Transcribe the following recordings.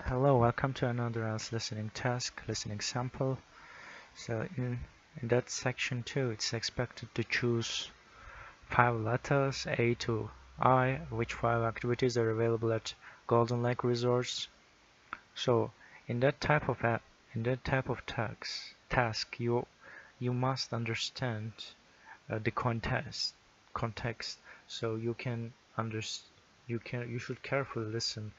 Hello, welcome to another else listening task, listening sample. So in that section 2, it's expected to choose 5 letters A to I, which 5 activities are available at Golden Lake Resorts. So in that type of task, you must understand the context, so you should carefully listen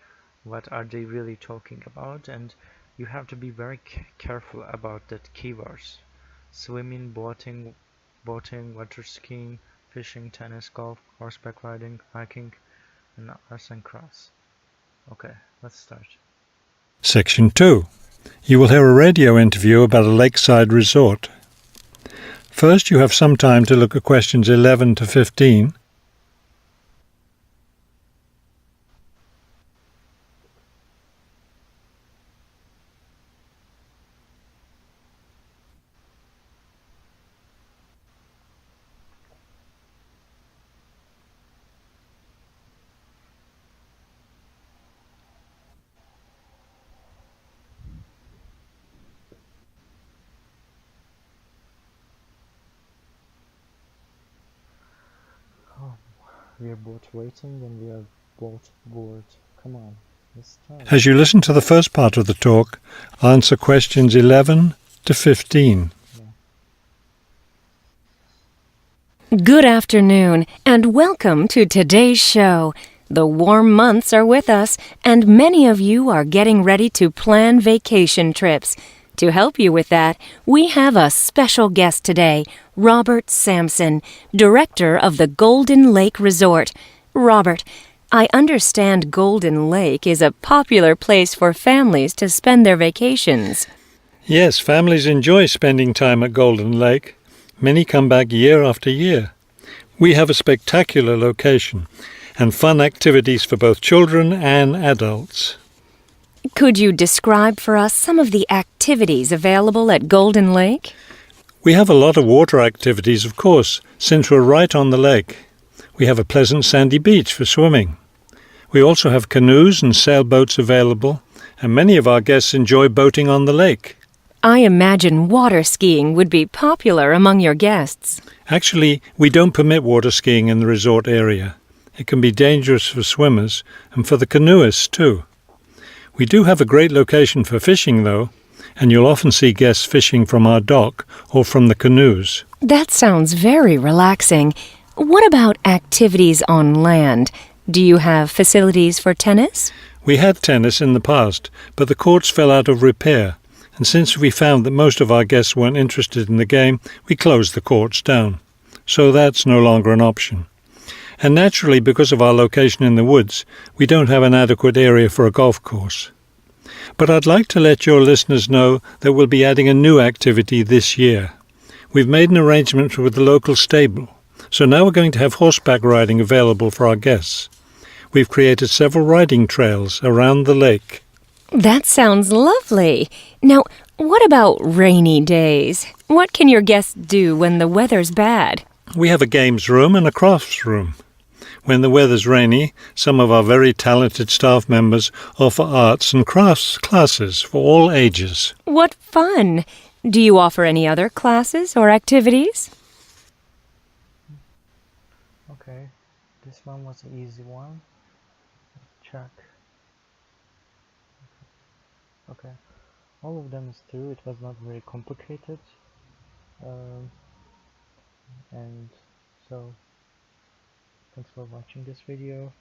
what are they really talking about, and you have to be very careful about that keywords: swimming, boating, water skiing, fishing, tennis, golf, horseback riding, hiking, and arts and crafts. Okay, let's start. Section 2. You will hear a radio interview about a lakeside resort. First, you have some time to look at questions 11 to 15. Oh, we are both waiting and we are both bored. Come on, let's start. As you listen to the first part of the talk, answer questions 11 to 15. Good afternoon, and welcome to today's show. The warm months are with us, and many of you are getting ready to plan vacation trips. To help you with that, we have a special guest today, Robert Sampson, director of the Golden Lake Resort. Robert, I understand Golden Lake is a popular place for families to spend their vacations. Yes, families enjoy spending time at Golden Lake. Many come back year after year. We have a spectacular location and fun activities for both children and adults. Could you describe for us some of the activities available at Golden Lake? We have a lot of water activities, of course, since we're right on the lake. We have a pleasant sandy beach for swimming. We also have canoes and sailboats available, and many of our guests enjoy boating on the lake. I imagine water skiing would be popular among your guests. Actually, we don't permit water skiing in the resort area. It can be dangerous for swimmers and for the canoeists too. We do have a great location for fishing though, and you'll often see guests fishing from our dock or from the canoes. That sounds very relaxing. What about activities on land? Do you have facilities for tennis? We had tennis in the past, but the courts fell out of repair, and since we found that most of our guests weren't interested in the game, we closed the courts down. So that's no longer an option. And naturally, because of our location in the woods, we don't have an adequate area for a golf course. But I'd like to let your listeners know that we'll be adding a new activity this year. We've made an arrangement with the local stable, so now we're going to have horseback riding available for our guests. We've created several riding trails around the lake. That sounds lovely. Now, what about rainy days? What can your guests do when the weather's bad? We have a games room and a crafts room. When the weather's rainy, some of our very talented staff members offer arts and crafts classes for all ages. What fun! Do you offer any other classes or activities? Okay, this one was an easy one. Check. Okay, all of them is true. It was not very complicated. And so thanks for watching this video.